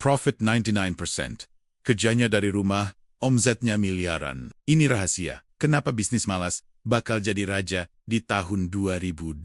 profit 99%. Kerjanya dari rumah, omsetnya miliaran. Ini rahasia, kenapa bisnis malas bakal jadi raja di tahun 2026.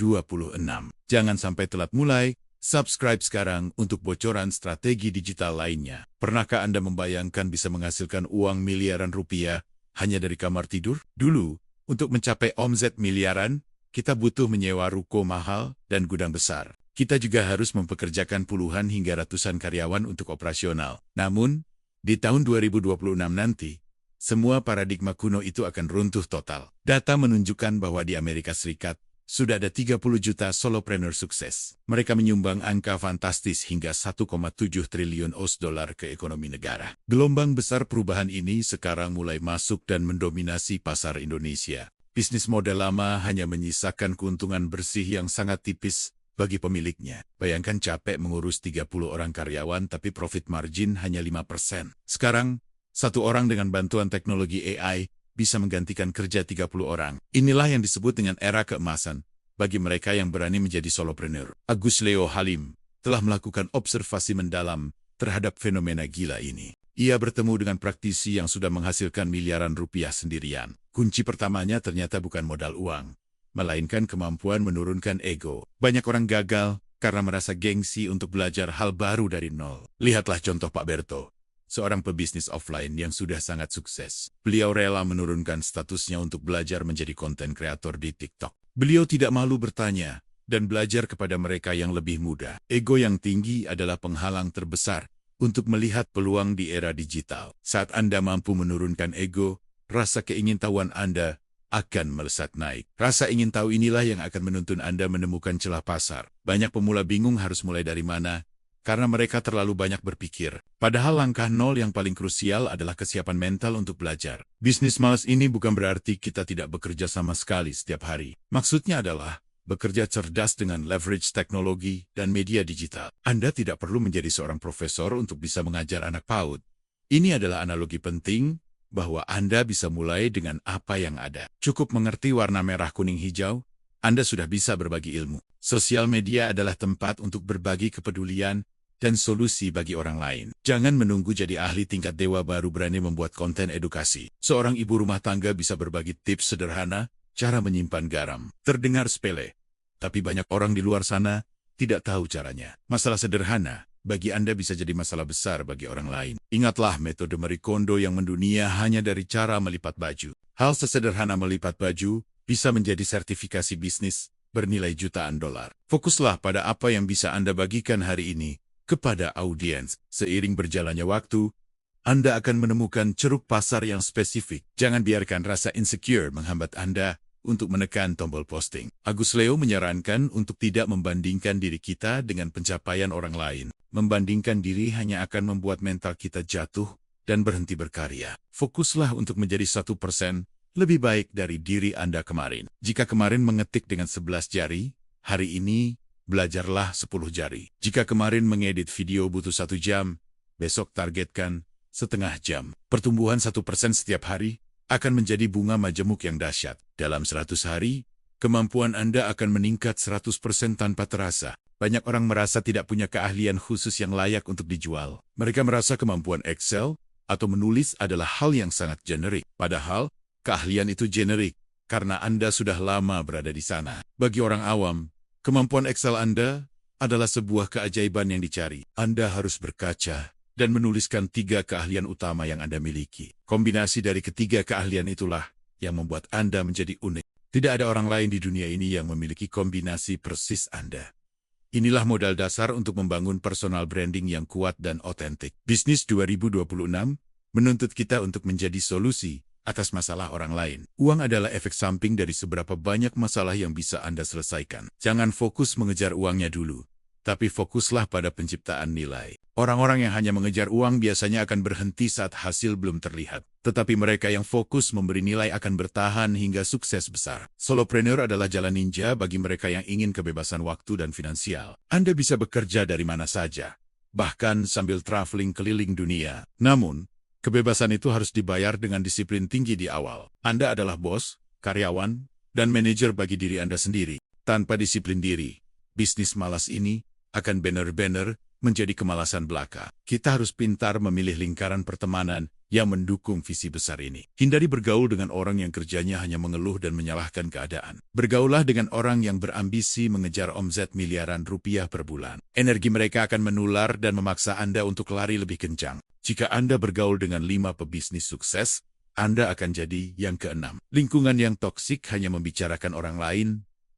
Jangan sampai telat mulai, subscribe sekarang untuk bocoran strategi digital lainnya. Pernahkah Anda membayangkan bisa menghasilkan uang miliaran rupiah hanya dari kamar tidur? Dulu, untuk mencapai omset miliaran, kita butuh menyewa ruko mahal dan gudang besar. Kita juga harus mempekerjakan puluhan hingga ratusan karyawan untuk operasional. Namun, di tahun 2026 nanti, semua paradigma kuno itu akan runtuh total. Data menunjukkan bahwa di Amerika Serikat, sudah ada 30 juta solopreneur sukses. Mereka menyumbang angka fantastis hingga 1,7 triliun US$ ke ekonomi negara. Gelombang besar perubahan ini sekarang mulai masuk dan mendominasi pasar Indonesia. Bisnis model lama hanya menyisakan keuntungan bersih yang sangat tipis bagi pemiliknya. Bayangkan capek mengurus 30 orang karyawan tapi profit margin hanya 5%. Sekarang, satu orang dengan bantuan teknologi AI bisa menggantikan kerja 30 orang. Inilah yang disebut dengan era keemasan bagi mereka yang berani menjadi solopreneur. Agus Leo Halim telah melakukan observasi mendalam terhadap fenomena gila ini. Ia bertemu dengan praktisi yang sudah menghasilkan miliaran rupiah sendirian. Kunci pertamanya ternyata bukan modal uang, melainkan kemampuan menurunkan ego. Banyak orang gagal karena merasa gengsi untuk belajar hal baru dari nol. Lihatlah contoh Pak Berto, seorang pebisnis offline yang sudah sangat sukses. Beliau rela menurunkan statusnya untuk belajar menjadi konten kreator di TikTok. Beliau tidak malu bertanya dan belajar kepada mereka yang lebih muda. Ego yang tinggi adalah penghalang terbesar untuk melihat peluang di era digital. Saat Anda mampu menurunkan ego, rasa keingintahuan Anda akan melesat naik. Rasa ingin tahu inilah yang akan menuntun Anda menemukan celah pasar. Banyak pemula bingung harus mulai dari mana, karena mereka terlalu banyak berpikir. Padahal langkah nol yang paling krusial adalah kesiapan mental untuk belajar. Bisnis malas ini bukan berarti kita tidak bekerja sama sekali setiap hari. Maksudnya adalah bekerja cerdas dengan leverage teknologi dan media digital. Anda tidak perlu menjadi seorang profesor untuk bisa mengajar anak PAUD. Ini adalah analogi penting bahwa Anda bisa mulai dengan apa yang ada. Cukup mengerti warna merah, kuning, hijau, Anda sudah bisa berbagi ilmu. Sosial media adalah tempat untuk berbagi kepedulian dan solusi bagi orang lain. Jangan menunggu jadi ahli tingkat dewa baru berani membuat konten edukasi. Seorang ibu rumah tangga bisa berbagi tips sederhana, cara menyimpan garam. Terdengar sepele, tapi banyak orang di luar sana tidak tahu caranya. Masalah sederhana bagi Anda bisa jadi masalah besar bagi orang lain. Ingatlah metode Marie Kondo yang mendunia hanya dari cara melipat baju. Hal sesederhana melipat baju bisa menjadi sertifikasi bisnis bernilai jutaan dolar. Fokuslah pada apa yang bisa Anda bagikan hari ini kepada audiens. Seiring berjalannya waktu, Anda akan menemukan ceruk pasar yang spesifik. Jangan biarkan rasa insecure menghambat Anda untuk menekan tombol posting. Agus Leo menyarankan untuk tidak membandingkan diri kita dengan pencapaian orang lain. Membandingkan diri hanya akan membuat mental kita jatuh dan berhenti berkarya. Fokuslah untuk menjadi 1% lebih baik dari diri Anda kemarin. Jika kemarin mengetik dengan 11 jari, hari ini belajarlah 10 jari. Jika kemarin mengedit video butuh 1 jam, besok targetkan setengah jam. Pertumbuhan 1% setiap hari akan menjadi bunga majemuk yang dahsyat. Dalam 100 hari, kemampuan Anda akan meningkat 100% tanpa terasa. Banyak orang merasa tidak punya keahlian khusus yang layak untuk dijual. Mereka merasa kemampuan Excel atau menulis adalah hal yang sangat generik. Padahal, keahlian itu generik karena Anda sudah lama berada di sana. Bagi orang awam, kemampuan Excel Anda adalah sebuah keajaiban yang dicari. Anda harus berkaca dan menuliskan 3 keahlian utama yang Anda miliki. Kombinasi dari ketiga keahlian itulah yang membuat Anda menjadi unik. Tidak ada orang lain di dunia ini yang memiliki kombinasi persis Anda. Inilah modal dasar untuk membangun personal branding yang kuat dan otentik. Bisnis 2026 menuntut kita untuk menjadi solusi atas masalah orang lain. Uang adalah efek samping dari seberapa banyak masalah yang bisa Anda selesaikan. Jangan fokus mengejar uangnya dulu, tapi fokuslah pada penciptaan nilai. Orang-orang yang hanya mengejar uang biasanya akan berhenti saat hasil belum terlihat. Tetapi mereka yang fokus memberi nilai akan bertahan hingga sukses besar. Solopreneur adalah jalan ninja bagi mereka yang ingin kebebasan waktu dan finansial. Anda bisa bekerja dari mana saja, bahkan sambil traveling keliling dunia. Namun, kebebasan itu harus dibayar dengan disiplin tinggi di awal. Anda adalah bos, karyawan, dan manajer bagi diri Anda sendiri. Tanpa disiplin diri, bisnis malas ini akan benar-benar menjadi kemalasan belaka. Kita harus pintar memilih lingkaran pertemanan yang mendukung visi besar ini. Hindari bergaul dengan orang yang kerjanya hanya mengeluh dan menyalahkan keadaan. Bergaulah dengan orang yang berambisi mengejar omzet miliaran rupiah per bulan. Energi mereka akan menular dan memaksa Anda untuk lari lebih kencang. Jika Anda bergaul dengan 5 pebisnis sukses, Anda akan jadi yang keenam. Lingkungan yang toksik hanya membicarakan orang lain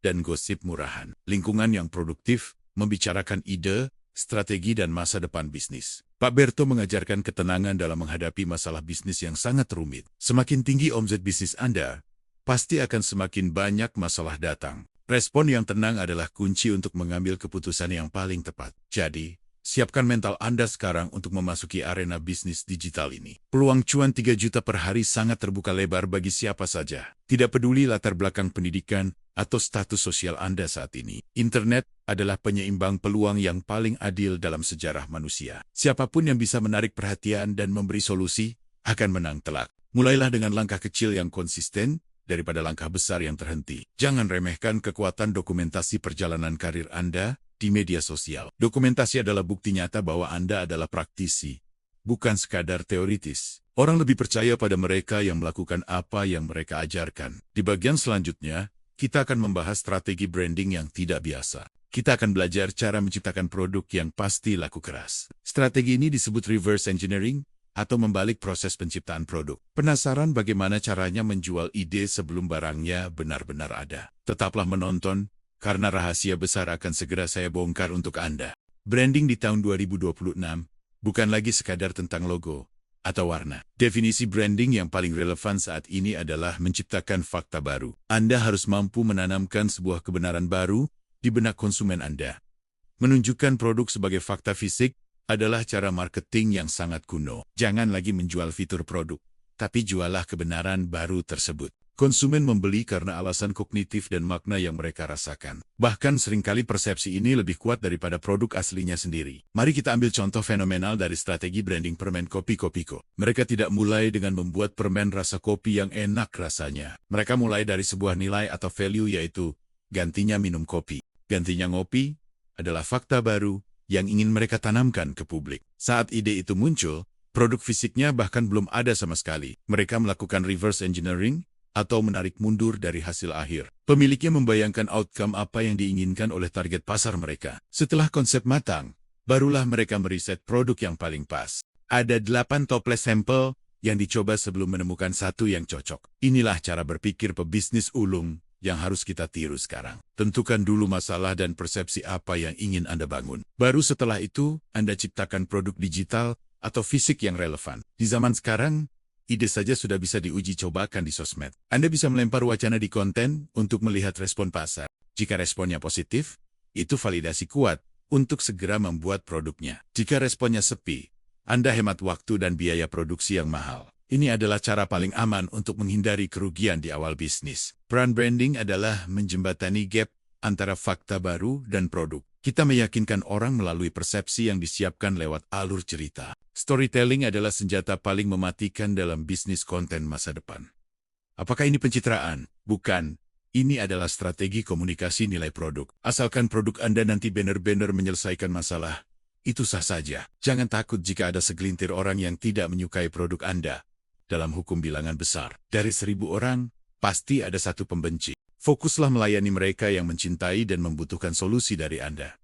dan gosip murahan. Lingkungan yang produktif membicarakan ide, strategi, dan masa depan bisnis. Pak Berto mengajarkan ketenangan dalam menghadapi masalah bisnis yang sangat rumit. Semakin tinggi omzet bisnis Anda, pasti akan semakin banyak masalah datang. Respon yang tenang adalah kunci untuk mengambil keputusan yang paling tepat. Jadi, siapkan mental Anda sekarang untuk memasuki arena bisnis digital ini. Peluang cuan 3 juta per hari sangat terbuka lebar bagi siapa saja. Tidak peduli latar belakang pendidikan atau status sosial Anda saat ini. Internet adalah penyeimbang peluang yang paling adil dalam sejarah manusia. Siapapun yang bisa menarik perhatian dan memberi solusi akan menang telak. Mulailah dengan langkah kecil yang konsisten daripada langkah besar yang terhenti. Jangan remehkan kekuatan dokumentasi perjalanan karir Anda di media sosial. Dokumentasi adalah bukti nyata bahwa Anda adalah praktisi, bukan sekadar teoritis. Orang lebih percaya pada mereka yang melakukan apa yang mereka ajarkan. Di bagian selanjutnya, kita akan membahas strategi branding yang tidak biasa. Kita akan belajar cara menciptakan produk yang pasti laku keras. Strategi ini disebut reverse engineering atau membalik proses penciptaan produk. Penasaran bagaimana caranya menjual ide sebelum barangnya benar-benar ada? Tetaplah menonton, karena rahasia besar akan segera saya bongkar untuk Anda. Branding di tahun 2026 bukan lagi sekadar tentang logo atau warna. Definisi branding yang paling relevan saat ini adalah menciptakan fakta baru. Anda harus mampu menanamkan sebuah kebenaran baru di benak konsumen Anda. Menunjukkan produk sebagai fakta fisik adalah cara marketing yang sangat kuno. Jangan lagi menjual fitur produk, tapi jualah kebenaran baru tersebut. Konsumen membeli karena alasan kognitif dan makna yang mereka rasakan. Bahkan seringkali persepsi ini lebih kuat daripada produk aslinya sendiri. Mari kita ambil contoh fenomenal dari strategi branding permen kopi Kopiko. Mereka tidak mulai dengan membuat permen rasa kopi yang enak rasanya. Mereka mulai dari sebuah nilai atau value, yaitu gantinya minum kopi. Gantinya ngopi adalah fakta baru yang ingin mereka tanamkan ke publik. Saat ide itu muncul, produk fisiknya bahkan belum ada sama sekali. Mereka melakukan reverse engineering atau menarik mundur dari hasil akhir. Pemiliknya membayangkan outcome apa yang diinginkan oleh target pasar mereka. Setelah konsep matang, barulah mereka meriset produk yang paling pas. Ada 8 toples sampel yang dicoba sebelum menemukan satu yang cocok. Inilah cara berpikir pebisnis ulung yang harus kita tiru sekarang. Tentukan dulu masalah dan persepsi apa yang ingin Anda bangun. Baru setelah itu, Anda ciptakan produk digital atau fisik yang relevan. Di zaman sekarang, ide saja sudah bisa diuji cobakan di sosmed. Anda bisa melempar wacana di konten untuk melihat respon pasar. Jika responnya positif, itu validasi kuat untuk segera membuat produknya. Jika responnya sepi, Anda hemat waktu dan biaya produksi yang mahal. Ini adalah cara paling aman untuk menghindari kerugian di awal bisnis. Peran branding adalah menjembatani gap antara fakta baru dan produk. Kita meyakinkan orang melalui persepsi yang disiapkan lewat alur cerita. Storytelling adalah senjata paling mematikan dalam bisnis konten masa depan. Apakah ini pencitraan? Bukan. Ini adalah strategi komunikasi nilai produk. Asalkan produk Anda nanti benar-benar menyelesaikan masalah, itu sah saja. Jangan takut jika ada segelintir orang yang tidak menyukai produk Anda. Dalam hukum bilangan besar, dari 1000 orang, pasti ada satu pembenci. Fokuslah melayani mereka yang mencintai dan membutuhkan solusi dari Anda.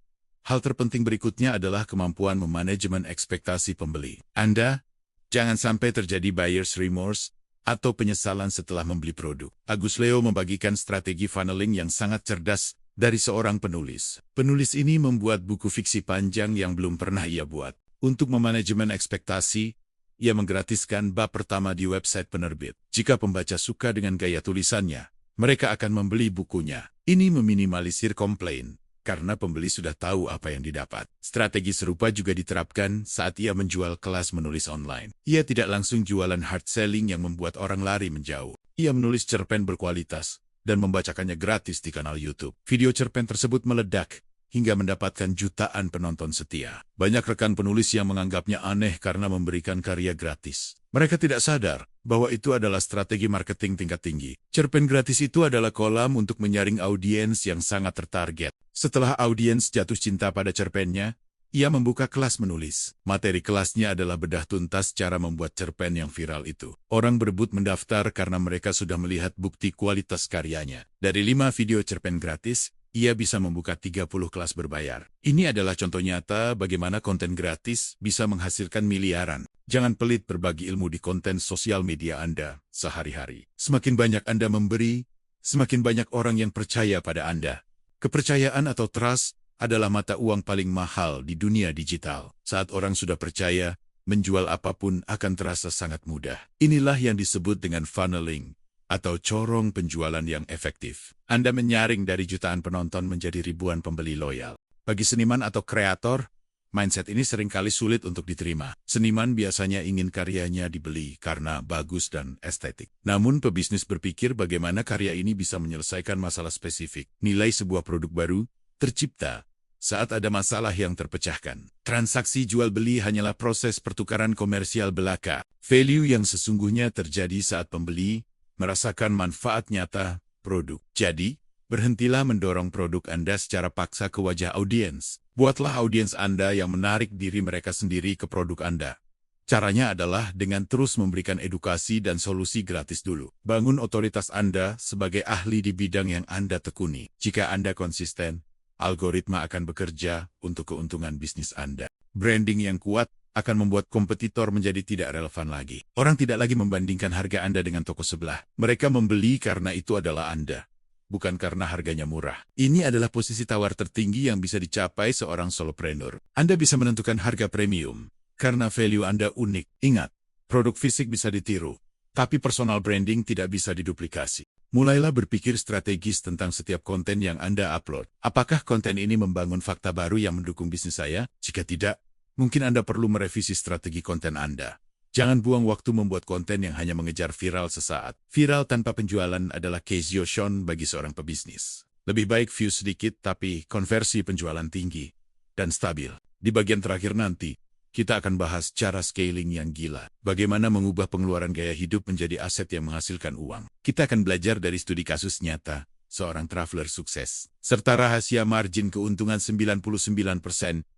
Hal terpenting berikutnya adalah kemampuan memanajemen ekspektasi pembeli. Anda, jangan sampai terjadi buyer's remorse atau penyesalan setelah membeli produk. Agus Leo membagikan strategi funneling yang sangat cerdas dari seorang penulis. Penulis ini membuat buku fiksi panjang yang belum pernah ia buat. Untuk memanajemen ekspektasi, ia menggratiskan bab pertama di website penerbit. Jika pembaca suka dengan gaya tulisannya, mereka akan membeli bukunya. Ini meminimalisir komplain, karena pembeli sudah tahu apa yang didapat. Strategi serupa juga diterapkan saat ia menjual kelas menulis online. Ia tidak langsung jualan hard selling yang membuat orang lari menjauh. Ia menulis cerpen berkualitas dan membacakannya gratis di kanal YouTube. Video cerpen tersebut meledak hingga mendapatkan jutaan penonton setia. Banyak rekan penulis yang menganggapnya aneh karena memberikan karya gratis. Mereka tidak sadar bahwa itu adalah strategi marketing tingkat tinggi. Cerpen gratis itu adalah kolam untuk menyaring audiens yang sangat tertarget. Setelah audiens jatuh cinta pada cerpennya, Ia membuka kelas menulis. Materi kelasnya adalah bedah tuntas cara membuat cerpen yang viral itu. Orang berebut mendaftar karena mereka sudah melihat bukti kualitas karyanya. Dari 5 video cerpen gratis, ia bisa membuka 30 kelas berbayar. Ini adalah contoh nyata bagaimana konten gratis bisa menghasilkan miliaran. Jangan pelit berbagi ilmu di konten sosial media Anda sehari-hari. Semakin banyak Anda memberi, semakin banyak orang yang percaya pada Anda. Kepercayaan atau trust adalah mata uang paling mahal di dunia digital. Saat orang sudah percaya, menjual apapun akan terasa sangat mudah. Inilah yang disebut dengan funneling, atau corong penjualan yang efektif. Anda menyaring dari jutaan penonton menjadi ribuan pembeli loyal. Bagi seniman atau kreator, mindset ini seringkali sulit untuk diterima. Seniman biasanya ingin karyanya dibeli karena bagus dan estetik. Namun pebisnis berpikir bagaimana karya ini bisa menyelesaikan masalah spesifik. Nilai sebuah produk baru tercipta saat ada masalah yang terpecahkan. Transaksi jual-beli hanyalah proses pertukaran komersial belaka. Value yang sesungguhnya terjadi saat pembeli merasakan manfaat nyata produk. Jadi, berhentilah mendorong produk Anda secara paksa ke wajah audiens. Buatlah audiens Anda yang menarik diri mereka sendiri ke produk Anda. Caranya adalah dengan terus memberikan edukasi dan solusi gratis dulu. Bangun otoritas Anda sebagai ahli di bidang yang Anda tekuni. Jika Anda konsisten, algoritma akan bekerja untuk keuntungan bisnis Anda. Branding yang kuat akan membuat kompetitor menjadi tidak relevan lagi. Orang tidak lagi membandingkan harga Anda dengan toko sebelah. Mereka membeli karena itu adalah Anda, bukan karena harganya murah. Ini adalah posisi tawar tertinggi yang bisa dicapai seorang solopreneur. Anda bisa menentukan harga premium karena value Anda unik. Ingat, produk fisik bisa ditiru, tapi personal branding tidak bisa diduplikasi. Mulailah berpikir strategis tentang setiap konten yang Anda upload. Apakah konten ini membangun fakta baru yang mendukung bisnis saya? Jika tidak, mungkin Anda perlu merevisi strategi konten Anda. Jangan buang waktu membuat konten yang hanya mengejar viral sesaat. Viral tanpa penjualan adalah keziosion bagi seorang pebisnis. Lebih baik views sedikit tapi konversi penjualan tinggi dan stabil. Di bagian terakhir nanti, kita akan bahas cara scaling yang gila. Bagaimana mengubah pengeluaran gaya hidup menjadi aset yang menghasilkan uang. Kita akan belajar dari studi kasus nyata seorang traveler sukses, serta rahasia margin keuntungan 99%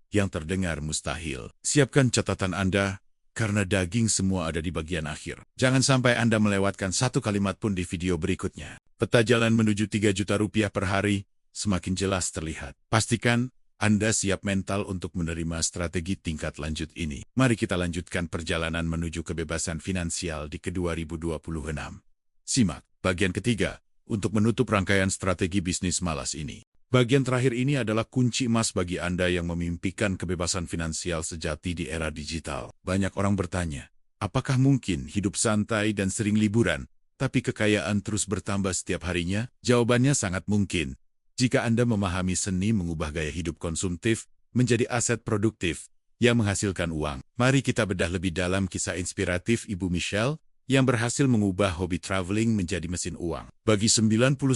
yang terdengar mustahil. Siapkan catatan Anda, karena daging semua ada di bagian akhir. Jangan sampai Anda melewatkan satu kalimat pun di video berikutnya. Peta jalan menuju 3 juta rupiah per hari semakin jelas terlihat. Pastikan Anda siap mental untuk menerima strategi tingkat lanjut ini. Mari kita lanjutkan perjalanan menuju kebebasan finansial di ke-2026. Simak bagian ketiga untuk menutup rangkaian strategi bisnis malas ini. Bagian terakhir ini adalah kunci emas bagi Anda yang memimpikan kebebasan finansial sejati di era digital. Banyak orang bertanya, apakah mungkin hidup santai dan sering liburan, tapi kekayaan terus bertambah setiap harinya? Jawabannya sangat mungkin. Jika Anda memahami seni mengubah gaya hidup konsumtif menjadi aset produktif yang menghasilkan uang. Mari kita bedah lebih dalam kisah inspiratif Ibu Michelle yang berhasil mengubah hobi traveling menjadi mesin uang. Bagi 99%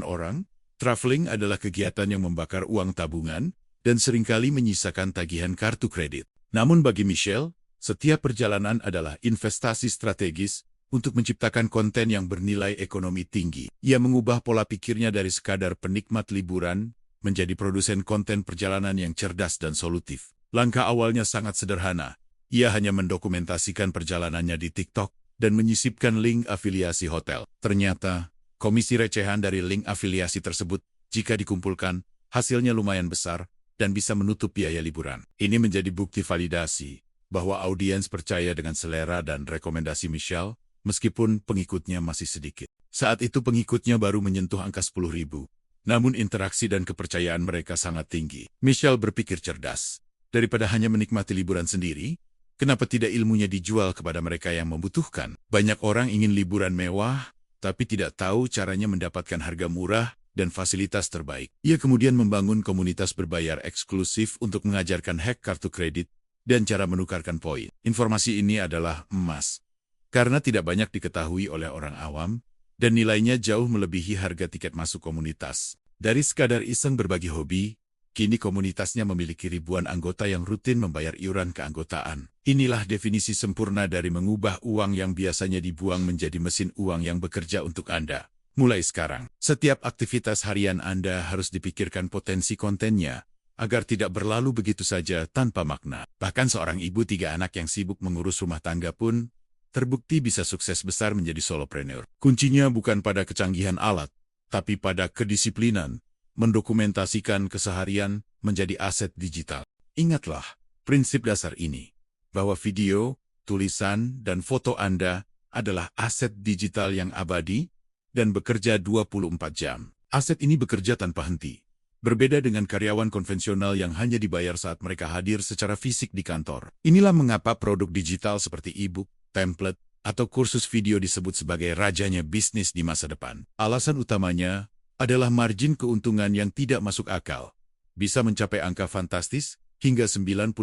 orang, traveling adalah kegiatan yang membakar uang tabungan dan seringkali menyisakan tagihan kartu kredit. Namun bagi Michelle, setiap perjalanan adalah investasi strategis untuk menciptakan konten yang bernilai ekonomi tinggi. Ia mengubah pola pikirnya dari sekadar penikmat liburan menjadi produsen konten perjalanan yang cerdas dan solutif. Langkah awalnya sangat sederhana. Ia hanya mendokumentasikan perjalanannya di TikTok dan menyisipkan link afiliasi hotel. Ternyata, komisi recehan dari link afiliasi tersebut, jika dikumpulkan, hasilnya lumayan besar dan bisa menutup biaya liburan. Ini menjadi bukti validasi bahwa audiens percaya dengan selera dan rekomendasi Michelle, meskipun pengikutnya masih sedikit. Saat itu pengikutnya baru menyentuh angka 10.000. Namun interaksi dan kepercayaan mereka sangat tinggi. Michelle berpikir cerdas. Daripada hanya menikmati liburan sendiri, kenapa tidak ilmunya dijual kepada mereka yang membutuhkan? Banyak orang ingin liburan mewah, tapi tidak tahu caranya mendapatkan harga murah dan fasilitas terbaik. Ia kemudian membangun komunitas berbayar eksklusif untuk mengajarkan hack kartu kredit dan cara menukarkan poin. Informasi ini adalah emas, karena tidak banyak diketahui oleh orang awam, dan nilainya jauh melebihi harga tiket masuk komunitas. Dari sekadar iseng berbagi hobi, kini komunitasnya memiliki ribuan anggota yang rutin membayar iuran keanggotaan. Inilah definisi sempurna dari mengubah uang yang biasanya dibuang menjadi mesin uang yang bekerja untuk Anda. Mulai sekarang, setiap aktivitas harian Anda harus dipikirkan potensi kontennya agar tidak berlalu begitu saja tanpa makna. Bahkan seorang ibu 3 anak yang sibuk mengurus rumah tangga pun terbukti bisa sukses besar menjadi solopreneur. Kuncinya bukan pada kecanggihan alat, tapi pada kedisiplinan, mendokumentasikan keseharian menjadi aset digital. Ingatlah prinsip dasar ini, bahwa video, tulisan, dan foto Anda adalah aset digital yang abadi dan bekerja 24 jam. Aset ini bekerja tanpa henti. Berbeda dengan karyawan konvensional yang hanya dibayar saat mereka hadir secara fisik di kantor. Inilah mengapa produk digital seperti e-book, template, atau kursus video disebut sebagai rajanya bisnis di masa depan. Alasan utamanya adalah margin keuntungan yang tidak masuk akal. Bisa mencapai angka fantastis hingga 99%.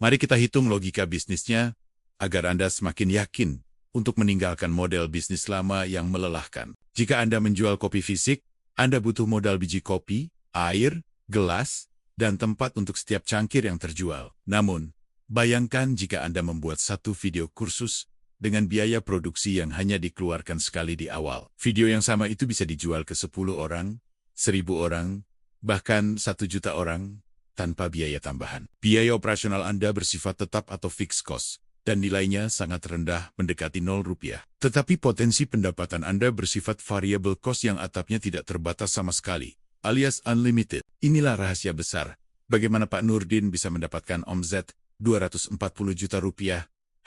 Mari kita hitung logika bisnisnya agar Anda semakin yakin untuk meninggalkan model bisnis lama yang melelahkan. Jika Anda menjual kopi fisik, Anda butuh modal biji kopi, air, gelas, dan tempat untuk setiap cangkir yang terjual. Namun, bayangkan jika Anda membuat satu video kursus dengan biaya produksi yang hanya dikeluarkan sekali di awal. Video yang sama itu bisa dijual ke 10 orang, 1000 orang, bahkan 1 juta orang tanpa biaya tambahan. Biaya operasional Anda bersifat tetap atau fixed cost, dan nilainya sangat rendah mendekati Rp0. Tetapi potensi pendapatan Anda bersifat variable cost yang atapnya tidak terbatas sama sekali, alias unlimited. Inilah rahasia besar bagaimana Pak Nurdin bisa mendapatkan omzet Rp240 juta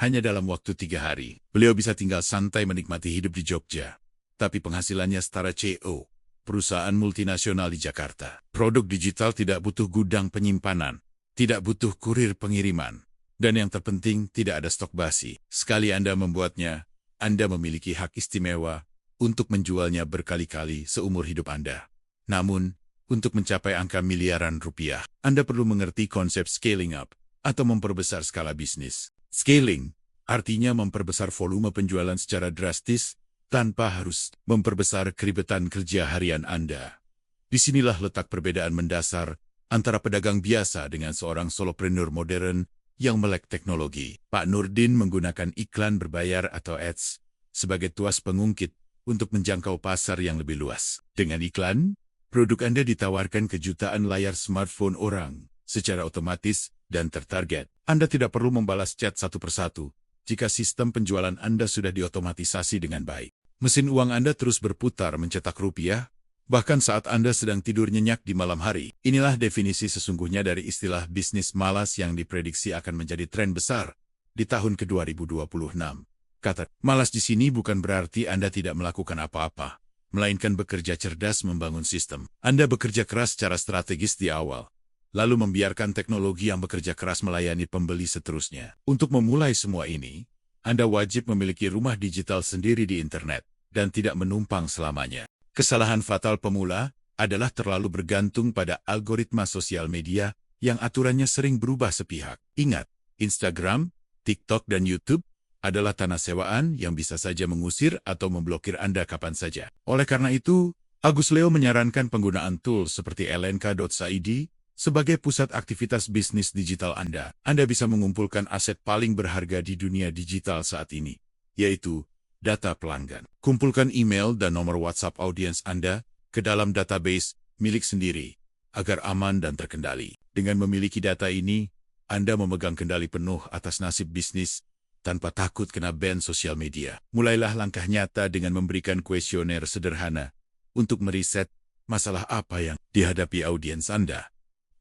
hanya dalam waktu 3 hari. Beliau bisa tinggal santai menikmati hidup di Jogja, tapi penghasilannya setara CEO, perusahaan multinasional di Jakarta. Produk digital tidak butuh gudang penyimpanan, tidak butuh kurir pengiriman, dan yang terpenting, tidak ada stok basi. Sekali Anda membuatnya, Anda memiliki hak istimewa untuk menjualnya berkali-kali seumur hidup Anda. Namun, untuk mencapai angka miliaran rupiah, Anda perlu mengerti konsep scaling up atau memperbesar skala bisnis. Scaling artinya memperbesar volume penjualan secara drastis tanpa harus memperbesar keribetan kerja harian Anda. Disinilah letak perbedaan mendasar antara pedagang biasa dengan seorang solopreneur modern yang melek teknologi. Pak Nurdin menggunakan iklan berbayar atau ads sebagai tuas pengungkit untuk menjangkau pasar yang lebih luas. Dengan iklan, produk Anda ditawarkan ke jutaan layar smartphone orang secara otomatis dan tertarget. Anda tidak perlu membalas chat satu persatu jika sistem penjualan Anda sudah diotomatisasi dengan baik. Mesin uang Anda terus berputar mencetak rupiah, bahkan saat Anda sedang tidur nyenyak di malam hari. Inilah definisi sesungguhnya dari istilah bisnis malas yang diprediksi akan menjadi tren besar di tahun ke-2026. Kata malas di sini bukan berarti Anda tidak melakukan apa-apa, melainkan bekerja cerdas membangun sistem. Anda bekerja keras secara strategis di awal, lalu membiarkan teknologi yang bekerja keras melayani pembeli seterusnya. Untuk memulai semua ini, Anda wajib memiliki rumah digital sendiri di internet dan tidak menumpang selamanya. Kesalahan fatal pemula adalah terlalu bergantung pada algoritma sosial media yang aturannya sering berubah sepihak. Ingat, Instagram, TikTok, dan YouTube adalah tanah sewaan yang bisa saja mengusir atau memblokir Anda kapan saja. Oleh karena itu, Agus Leo menyarankan penggunaan tools seperti lnk.id sebagai pusat aktivitas bisnis digital Anda. Anda bisa mengumpulkan aset paling berharga di dunia digital saat ini, yaitu data pelanggan. Kumpulkan email dan nomor WhatsApp audiens Anda ke dalam database milik sendiri agar aman dan terkendali. Dengan memiliki data ini, Anda memegang kendali penuh atas nasib bisnis tanpa takut kena ban sosial media. Mulailah langkah nyata dengan memberikan kuesioner sederhana untuk meriset masalah apa yang dihadapi audiens Anda.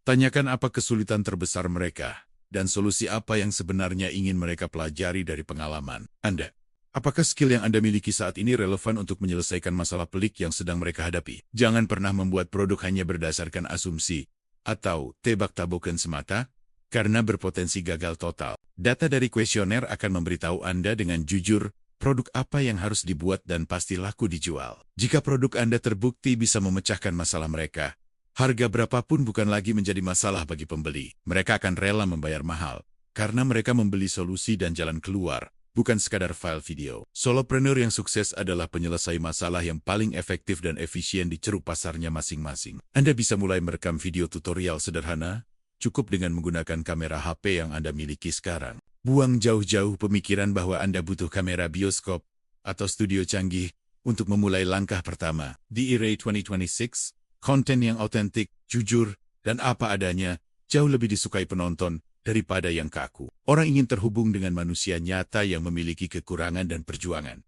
Tanyakan apa kesulitan terbesar mereka dan solusi apa yang sebenarnya ingin mereka pelajari dari pengalaman Anda. Apakah skill yang Anda miliki saat ini relevan untuk menyelesaikan masalah pelik yang sedang mereka hadapi? Jangan pernah membuat produk hanya berdasarkan asumsi atau tebak-tabukan semata, karena berpotensi gagal total. Data dari kuesioner akan memberitahu Anda dengan jujur produk apa yang harus dibuat dan pasti laku dijual. Jika produk Anda terbukti bisa memecahkan masalah mereka, harga berapapun bukan lagi menjadi masalah bagi pembeli. Mereka akan rela membayar mahal, karena mereka membeli solusi dan jalan keluar, bukan sekadar file video. Solopreneur yang sukses adalah penyelesai masalah yang paling efektif dan efisien di ceruk pasarnya masing-masing. Anda bisa mulai merekam video tutorial sederhana, cukup dengan menggunakan kamera HP yang Anda miliki sekarang. Buang jauh-jauh pemikiran bahwa Anda butuh kamera bioskop atau studio canggih untuk memulai langkah pertama. Di era 2026, konten yang autentik, jujur, dan apa adanya jauh lebih disukai penonton daripada yang kaku. Orang ingin terhubung dengan manusia nyata yang memiliki kekurangan dan perjuangan,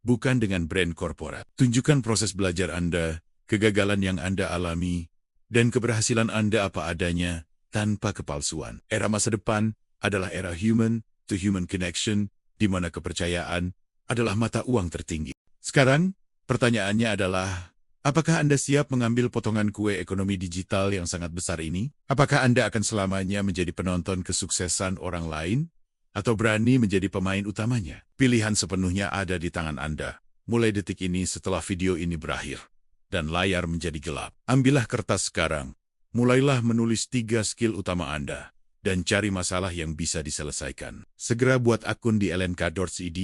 bukan dengan brand korporat. Tunjukkan proses belajar Anda, kegagalan yang Anda alami, dan keberhasilan Anda apa adanya, tanpa kepalsuan. Era masa depan adalah era human-to-human connection, di mana kepercayaan adalah mata uang tertinggi. Sekarang, pertanyaannya adalah, apakah Anda siap mengambil potongan kue ekonomi digital yang sangat besar ini? Apakah Anda akan selamanya menjadi penonton kesuksesan orang lain? Atau berani menjadi pemain utamanya? Pilihan sepenuhnya ada di tangan Anda. Mulai detik ini setelah video ini berakhir, dan layar menjadi gelap. Ambillah kertas sekarang. Mulailah menulis 3 skill utama Anda, dan cari masalah yang bisa diselesaikan. Segera buat akun di lnk.id,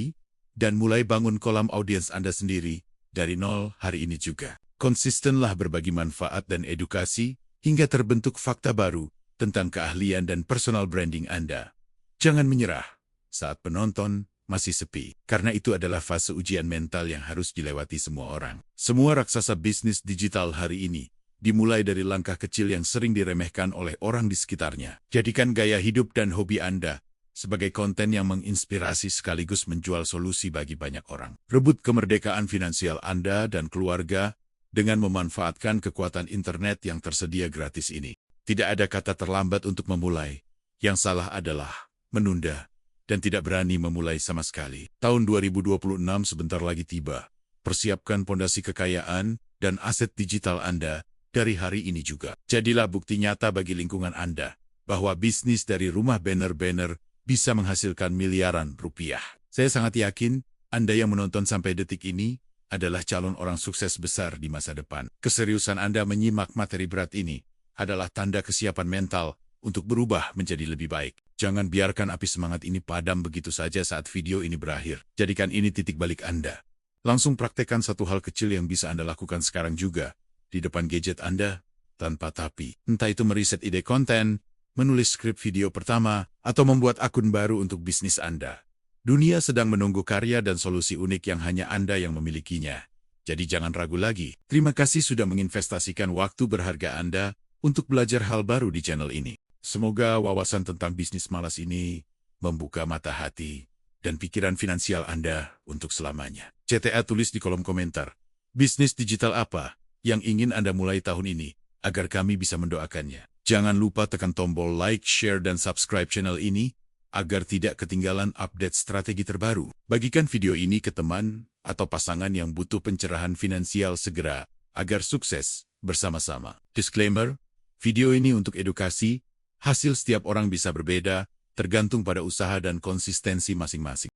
dan mulai bangun kolam audiens Anda sendiri, dari nol hari ini juga. Konsistenlah berbagi manfaat dan edukasi, hingga terbentuk fakta baru tentang keahlian dan personal branding Anda. Jangan menyerah saat penonton masih sepi, karena itu adalah fase ujian mental yang harus dilewati semua orang. Semua raksasa bisnis digital hari ini dimulai dari langkah kecil yang sering diremehkan oleh orang di sekitarnya. Jadikan gaya hidup dan hobi Anda sebagai konten yang menginspirasi sekaligus menjual solusi bagi banyak orang. Rebut kemerdekaan finansial Anda dan keluarga dengan memanfaatkan kekuatan internet yang tersedia gratis ini. Tidak ada kata terlambat untuk memulai. Yang salah adalah menunda dan tidak berani memulai sama sekali. Tahun 2026 sebentar lagi tiba. Persiapkan pondasi kekayaan dan aset digital Anda dari hari ini juga. Jadilah bukti nyata bagi lingkungan Anda bahwa bisnis dari rumah banner-banner bisa menghasilkan miliaran rupiah. Saya sangat yakin Anda yang menonton sampai detik ini adalah calon orang sukses besar di masa depan. Keseriusan Anda menyimak materi berat ini adalah tanda kesiapan mental untuk berubah menjadi lebih baik. Jangan biarkan api semangat ini padam begitu saja saat video ini berakhir. Jadikan ini titik balik Anda. Langsung praktekkan satu hal kecil yang bisa Anda lakukan sekarang juga, di depan gadget Anda, tanpa tapi. Entah itu meriset ide konten, menulis skrip video pertama, atau membuat akun baru untuk bisnis Anda. Dunia sedang menunggu karya dan solusi unik yang hanya Anda yang memilikinya. Jadi jangan ragu lagi. Terima kasih sudah menginvestasikan waktu berharga Anda untuk belajar hal baru di channel ini. Semoga wawasan tentang bisnis malas ini membuka mata hati dan pikiran finansial Anda untuk selamanya. CTA tulis di kolom komentar, bisnis digital apa yang ingin Anda mulai tahun ini, agar kami bisa mendoakannya. Jangan lupa tekan tombol like, share, dan subscribe channel ini, agar tidak ketinggalan update strategi terbaru. Bagikan video ini ke teman atau pasangan yang butuh pencerahan finansial segera, agar sukses bersama-sama. Disclaimer, video ini untuk edukasi, hasil setiap orang bisa berbeda, tergantung pada usaha dan konsistensi masing-masing.